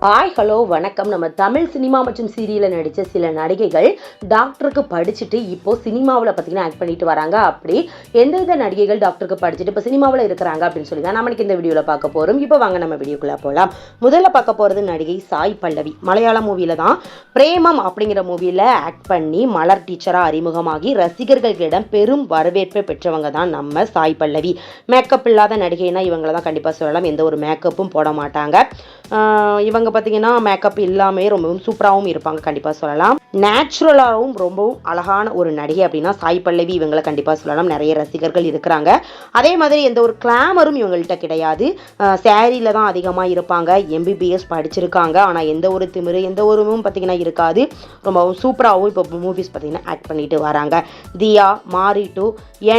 Hi hello வணக்கம். நம்ம Tamil cinema மற்றும் சீரியலில் நடித்த சில நடிகைகள் டாக்டருக்கு படிச்சுட்டு இப்போ சினிமாவில் பார்த்தீங்கன்னா ஆக்ட் பண்ணிட்டு வராங்க. அப்படி எந்தெந்த நடிகைகள் டாக்டருக்கு படிச்சுட்டு இப்போ சினிமாவில் இருக்கிறாங்க அப்படின்னு சொல்லி தான் நம்மளுக்கு இந்த வீடியோவில் பார்க்க போகிறோம். இப்போ வாங்க நம்ம வீடியோக்குள்ளே போகலாம். முதல்ல பார்க்க போகிறது நடிகை சாய் பல்லவி. மலையாள மூவியில் தான் பிரேமம் அப்படிங்கிற மூவியில் ஆக்ட் பண்ணி மலர் டீச்சராக அறிமுகமாகி ரசிகர்களிடம் பெரும் வரவேற்பை பெற்றவங்க தான் நம்ம சாய் பல்லவி. மேக்கப் இல்லாத நடிகைனா இவங்களை தான் கண்டிப்பாக சொல்லலாம். எந்த ஒரு மேக்கப்பும் போட மாட்டாங்க. இவங்க பார்த்தீங்கன்னா மேக்கப் இல்லாமல் ரொம்பவும் சூப்பராகவும் இருப்பாங்க, கண்டிப்பாக சொல்லலாம். நேச்சுரலாகவும் ரொம்பவும் அழகான ஒரு நடிகை அப்படின்னா சாய் பல்லவி இவங்களை கண்டிப்பாக சொல்லலாம். நிறைய ரசிகர்கள் இருக்கிறாங்க. அதே மாதிரி எந்த ஒரு கிளாமரும் இவங்கள்ட்ட கிடையாது. சேரீல தான் அதிகமாக இருப்பாங்க. MBBS படிச்சிருக்காங்க. ஆனால் எந்த ஒரு திமிரு எந்த ஒருவும் பார்த்தீங்கன்னா இருக்காது. ரொம்பவும் சூப்பராகவும் இப்போ மூவிஸ் பார்த்தீங்கன்னா ஆக்ட் பண்ணிட்டு வராங்க. தியா, மாரி டூ,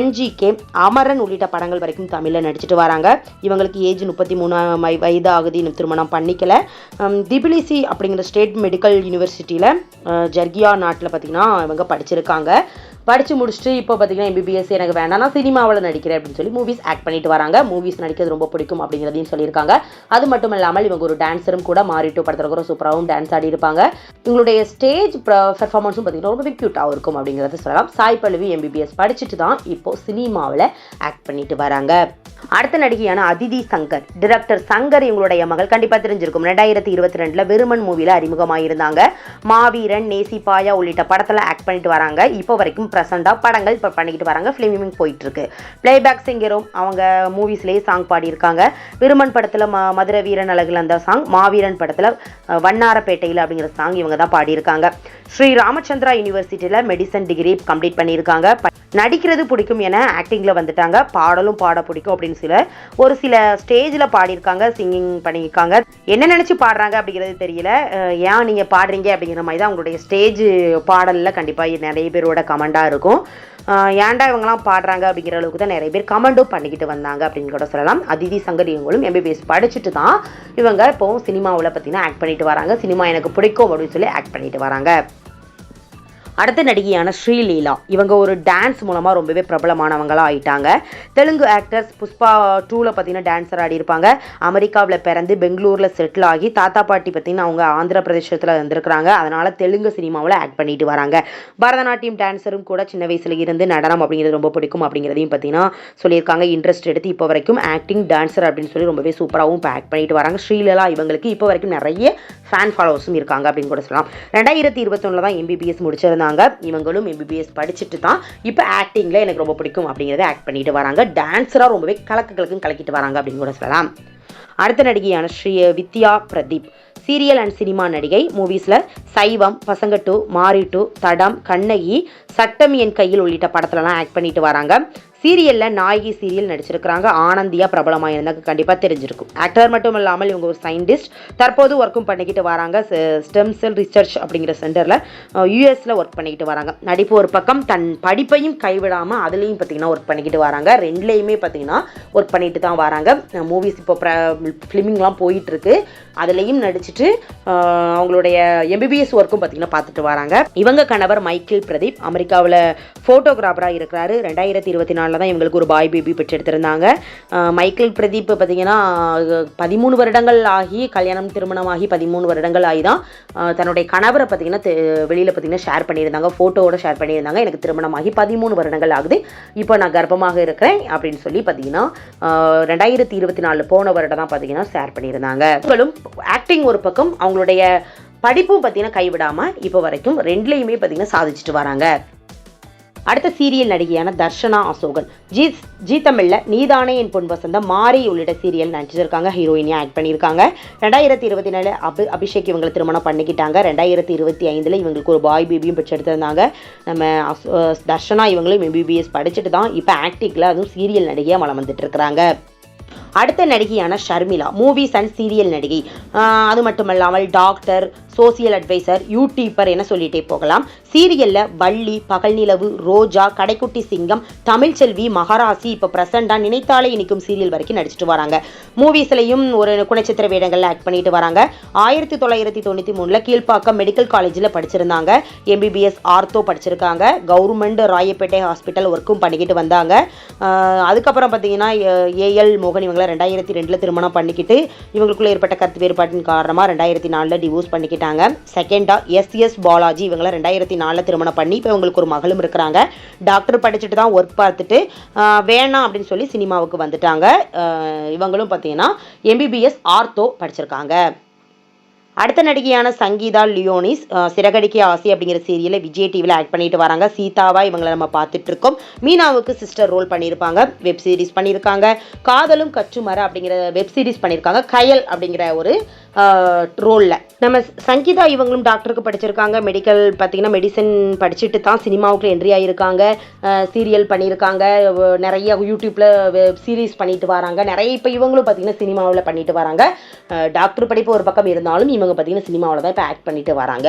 NGK, அமரன் உள்ளிட்ட படங்கள் வரைக்கும் தமிழில் நடிச்சிட்டு வராங்க. இவங்களுக்கு ஏஜ் 33 வயது ஆகுது. இன்னும் திருமணம் பண்ணிக்கல. திபிலிசி அப்படிங்கிற ஸ்டேட் மெடிக்கல் யூனிவர்சிட்டியில் ஜர்கியா நாட்டில் பார்த்தீங்கன்னா இவங்க படிச்சிருக்காங்க. படித்து முடிச்சுட்டு இப்போ பார்த்தீங்கன்னா MBBS எனக்கு வேண்டாம், நான் சினிமாவில் நடிக்கிறேன் அப்படின்னு சொல்லி மூவிஸ் ஆக்ட் பண்ணிட்டு வராங்க. மூவிஸ் நடிக்கிறது ரொம்ப பிடிக்கும் அப்படிங்கிறதையும் சொல்லியிருக்காங்க. அது மட்டும் இல்லாமல் இவங்க ஒரு டான்ஸரும் கூட. மாரி டூ படத்தில் கூட சூப்பராகவும் டான்ஸ் ஆடி இருப்பாங்க. இவங்களுடைய ஸ்டேஜ் பெர்ஃபார்மன்ஸும் பார்த்தீங்கன்னா ரொம்ப க்யூட்டாகவும் இருக்கும் அப்படிங்கிறத சொல்லலாம். சாய் பல்லவி MBBS படிச்சுட்டு தான் இப்போ சினிமாவில் ஆக்ட் பண்ணிட்டு வராங்க. அடுத்த நடிகையான அதிதி சங்கர். டிரெக்டர் சங்கர் இவங்களுடைய மகள், கண்டிப்பாக தெரிஞ்சிருக்கும். 2022 வெறுமன் மூவியில் அறிமுகமாயிருந்தாங்க. மாவீரன், நேசிப்பாயா உள்ளிட்ட படத்தில் ஆக்ட் பண்ணிட்டு வராங்க. இப்போ வரைக்கும் ப்ரெசண்டாக படங்கள் இப்போ பண்ணிக்கிட்டு வராங்க. ஃபிலிமிங் போயிட்டு இருக்கு. பிளேபேக் சிங்கரும் அவங்க மூவிஸ்லேயே சாங் பாடியிருக்காங்க. விருமன் படத்தில் மதுரை வீரன் அழகில் அந்த சாங், மாவீரன் படத்தில் வண்ணாரப்பேட்டையில் அப்படிங்கிற சாங் இவங்க தான் பாடியிருக்காங்க. ஸ்ரீ ராமச்சந்திரா யூனிவர்சிட்டியில் மெடிசன் டிகிரி கம்ப்ளீட் பண்ணியிருக்காங்க. நடிக்கிறது பிடிக்கும் என ஆக்டிங்கில் வந்துட்டாங்க. பாடலும் பாட பிடிக்கும் அப்படின்னு ஒரு சில ஸ்டேஜில் பாடியிருக்காங்க, சிங்கிங் பண்ணியிருக்காங்க. என்ன நினச்சி பாடுறாங்க அப்படிங்கிறது தெரியல. ஏன் நீங்கள் பாடுறீங்க அப்படிங்கிற மாதிரி தான் அவங்களுடைய ஸ்டேஜ் பாடலில் கண்டிப்பாக நிறைய பேரோட கமெண்டாக இருக்கும். ஏன்டா இவங்கெல்லாம் பாடுறாங்க அப்படிங்கிற அளவுக்கு தான் நிறைய பேர் கமெண்டும் பண்ணிக்கிட்டு வந்தாங்க அப்படின்னு கூட சொல்லலாம். அதிதி சங்கர் இவங்களும் MBBS படிச்சுட்டு தான் இவங்க இப்போ சினிமாவில் பார்த்தீங்கன்னா ஆக்ட் பண்ணிட்டு வராங்க. சினிமா எனக்கு பிடிக்கும் அப்படின்னு சொல்லி ஆக்ட் பண்ணிட்டு வராங்க. அடுத்த நடிகையான ஸ்ரீலீலா. இவங்க ஒரு டான்ஸ் மூலமாக ரொம்பவே பிரபலமானவங்களாக ஆயிட்டாங்க. தெலுங்கு ஆக்டர்ஸ் புஷ்பா 2ல் பார்த்தீங்கன்னா டான்ஸர் ஆடி இருப்பாங்க. அமெரிக்காவில் பிறந்து பெங்களூரில் செட்டில் ஆகி தாத்தா பாட்டி பார்த்தீங்கன்னா அவங்க ஆந்திர பிரதேசத்தில் இருந்திருக்கிறாங்க. அதனால் தெலுங்கு சினிமாவில் ஆக்ட் பண்ணிட்டு வராங்க. பரதநாட்டியம் டான்ஸரும் கூட. சின்ன வயசுல இருந்து நடனம் அப்படிங்கிறது ரொம்ப பிடிக்கும் அப்படிங்கிறதையும் பார்த்தீங்கன்னா சொல்லியிருக்காங்க. இன்ட்ரெஸ்ட் எடுத்து இப்போ வரைக்கும் ஆக்டிங் டான்ஸர் அப்படின்னு சொல்லி ரொம்பவே சூப்பராகவும் இப்போ ஆக்ட் பண்ணிட்டு வராங்க. ஸ்ரீலீலா இவங்களுக்கு இப்போ வரைக்கும் நிறைய ஃபேன் ஃபாலோவர்ஸும் இருக்காங்க அப்படின்னு கூட சொல்லலாம். 2021 தான் MBBS முடிச்சிருந்தாங்க. இவங்களும் MBBS படிச்சுட்டு தான் இப்போ ஆக்டிங்கில் எனக்கு ரொம்ப பிடிக்கும் அப்படிங்கிறத ஆக்ட் பண்ணிட்டு வராங்க. டான்ஸராக ரொம்பவே கலக்கிட்டு வராங்க அப்படின்னு கூட சொல்லலாம். அடுத்த நடிகையான வித்யா பிரதீப். சீரியல் அண்ட் சினிமா நடிகை. மூவிஸில் சைவம், பசங்க 2, மாரி டூ, தடம், கண்ணகி, சட்டம் என் கையில் உள்ளிட்ட படத்துலலாம் ஆக்ட் பண்ணிட்டு வராங்க. சீரியலில் நாயகி சீரியல் நடிச்சிருக்கிறாங்க. ஆனந்தியா பிரபலமாக இருந்தாங்க, கண்டிப்பாக தெரிஞ்சிருக்கும். ஆக்டர் மட்டும் இல்லாமல் இவங்க ஒரு சயின்டிஸ்ட். தற்போது ஒர்க்கும் பண்ணிக்கிட்டு வராங்க. ஸ்டெம் செல் ரிசர்ச் அப்படிங்கிற சென்டரில் US ஒர்க் பண்ணிக்கிட்டு வராங்க. நடிப்பு ஒரு பக்கம், தன் படிப்பையும் கைவிடாமல் அதுலேயும் பார்த்தீங்கன்னா ஒர்க் பண்ணிக்கிட்டு வராங்க. ரெண்டுலேயுமே பார்த்தீங்கன்னா ஒர்க் பண்ணிட்டு தான் வராங்க. மூவிஸ் இப்போ ஃபிலிமிங்லாம் போயிட்டுருக்கு. அதுலேயும் நடிச்சுட்டு அவங்களுடைய MBBS ஒர்க்கும் பார்த்தீங்கன்னா பார்த்துட்டு வராங்க. இவங்க கணவர் மைக்கேல் பிரதீப் அமெரிக்காவில் ஃபோட்டோகிராஃபராக இருக்கிறாரு. 2024 தான் இவங்களுக்கு ஒரு பாய் பேபி பெற்றெடுத்திருந்தாங்க. மைக்கேல் பிரதீப் பார்த்தீங்கன்னா 13 வருடங்கள் ஆகி திருமணமாகி 13 வருடங்கள் ஆகி தான் தன்னுடைய கணவரை பார்த்தீங்கன்னா வெளியில் பார்த்தீங்கன்னா ஷேர் பண்ணியிருந்தாங்க. ஃபோட்டோவோட ஷேர் பண்ணியிருந்தாங்க. எனக்கு திருமணமாகி 13 வருடங்கள் ஆகுது, இப்போ நான் கர்ப்பமாக இருக்கிறேன் அப்படின்னு சொல்லி பார்த்தீங்கன்னா 2024 போன வருடம் தான் பார்த்தீங்கன்னா ஷேர் பண்ணியிருந்தாங்க. இவங்களும் ஆக்டிங் ஒரு பக்கம், அவங்களுடைய படிப்பும் பார்த்தீங்கன்னா கைவிடாமல் இப்போ வரைக்கும் ரெண்டுலேயுமே பார்த்தீங்கன்னா சாதிச்சுட்டு வராங்க. அடுத்த சீரியல் நடிகையான தர்ஷனா அசோகன். ஜி தமிழில் நீதானே என் பொன் வசந்தம், மாரி உள்ளிட்ட சீரியல் நடிச்சிருக்காங்க. ஹீரோயினியாக ஆக்ட் பண்ணியிருக்காங்க. 2024 அபிஷேக் இவங்களை திருமணம் பண்ணிக்கிட்டாங்க. 2025 இவங்களுக்கு ஒரு பாய் பேபியும் பெற்றெடுத்திருந்தாங்க. நம்ம தர்ஷனா இவங்களும் MBBS படிச்சுட்டு தான் இப்போ ஆக்டிங்கில் அதுவும் சீரியல் நடிகையாக வளம் வந்துட்டு இருக்கிறாங்க. அடுத்த நடிகையான ஷர்மிளா. மூவிஸ் அண்ட் சீரியல் நடிகை. அது மட்டுமல்லாமல் டாக்டர், சோசியல் அட்வைசர், யூடியூபர் என சொல்லிட்டே போகலாம். சீரியலில் வள்ளி, பகல் நிலவு, ரோஜா, கடைக்குட்டி சிங்கம், தமிழ்ச்செல்வி, மகாராசி, இப்போ ப்ரெசண்டாக நினைத்தாலே இனிக்கும் சீரியல் வரைக்கும் நடிச்சிட்டு வராங்க. மூவிஸ்லையும் ஒரு குணச்சித்திர வேடங்களில் ஆக்ட் பண்ணிட்டு வராங்க. 1993 கீழ்ப்பாக்கம் மெடிக்கல் காலேஜில் படிச்சிருந்தாங்க. MBBS ஆர்த்தோ படிச்சிருக்காங்க. கவர்மெண்ட் ராயப்பேட்டை ஹாஸ்பிட்டல் ஒர்க்கும் பண்ணிக்கிட்டு வந்தாங்க. அதுக்கப்புறம் பார்த்தீங்கன்னா AL மோகன் இவங்களை 2002 திருமணம் பண்ணிக்கிட்டு இவங்களுக்குள்ள ஏற்பட்ட கருத்து வேறுபாட்டின் காரணமாக 2004 டிவோர்ஸ் பண்ணிக்கிட்டாங்க. செகண்டாக SS பாலாஜி இவங்களை 2004 திருமணம் பண்ணி இப்போ இவங்களுக்கு ஒரு மகளும் இருக்கிறாங்க. டாக்டர் படிச்சுட்டு தான் ஒர்க் பார்த்துட்டு வேணாம் அப்படின்னு சொல்லி சினிமாவுக்கு வந்துட்டாங்க. இவங்களும் பார்த்தீங்கன்னா MBBS ஆர்த்தோ படிச்சிருக்காங்க. அடுத்த நடிகையான சங்கீதா லியோனிஸ் சிறகடிக்க ஆசை அப்படிங்கிற சீரியலில் விஜய் டிவியில் ஆக்ட் பண்ணிட்டு வராங்க. சீதாவா இவங்களை நம்ம பார்த்துட்டு இருக்கோம். மீனாவுக்கு சிஸ்டர் ரோல் பண்ணியிருப்பாங்க. வெப் சீரிஸ் பண்ணியிருக்காங்க. காதலும் கற்றுமர அப்படிங்கிற வெப் சீரிஸ் பண்ணியிருக்காங்க. கயல் அப்படிங்கிற ஒரு ரோலில். நம்ம சங்கீதா இவங்களும் டாக்டருக்கு படிச்சிருக்காங்க. மெடிக்கல் பார்த்தீங்கன்னா மெடிசன் படிச்சுட்டு தான் சினிமாவுக்கு என்ட்ரி ஆகியிருக்காங்க. சீரியல் பண்ணியிருக்காங்க. நிறைய யூடியூப்பில் வெப் சீரிஸ் பண்ணிட்டு வராங்க. நிறைய இப்போ இவங்களும் பார்த்தீங்கன்னா சினிமாவில் பண்ணிட்டு வராங்க. டாக்டர் படிப்பு ஒரு பக்கம் இருந்தாலும் இவங்க பார்த்தீங்கன்னா சினிமாவில் தான் இப்போ ஆக்ட் பண்ணிட்டு வராங்க.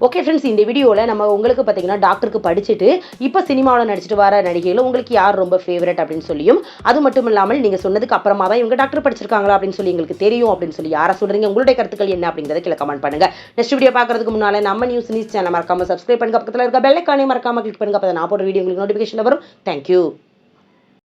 ஓகே ஃப்ரெண்ட்ஸ், இந்த வீடியோவில் நம்ம உங்களுக்கு பார்த்தீங்கன்னா டாக்டருக்கு படிச்சுட்டு இப்போ சினிமாவில் நடிச்சிட்டு வர நடிகைகள் உங்களுக்கு யார் ரொம்ப ஃபேவரட் அப்படின்னு சொல்லியும், அது மட்டும் இல்லாமல் நீங்கள் சொன்னதுக்கு அப்புறமா தான் இவங்க டாக்டர் படிச்சிருக்காங்களா அப்படின்னு சொல்லி எங்களுக்கு தெரியும் அப்படின்னு சொல்லி யாரை சொல்கிறீங்க, உங்களுடைய கருத்துக்கள் என்ன அப்படிங்கிறத கீழே கமெண்ட் பண்ணுங்கள். நெக்ஸ்ட் வீடியோ பார்க்கறதுக்கு முன்னால் நம்ம நியூஸ் சேனல் மறக்காமல் சப்ஸ்கிரைப் பண்ணுங்க. பக்கத்தில் இருக்க பெல் ஐகானை மறக்காமல் கிளிக் பண்ணுங்க. அப்போ நான் போடுற வீடியோ உங்களுக்கு நோட்டிஃபிகேஷன் வரும். தேங்க்யூ.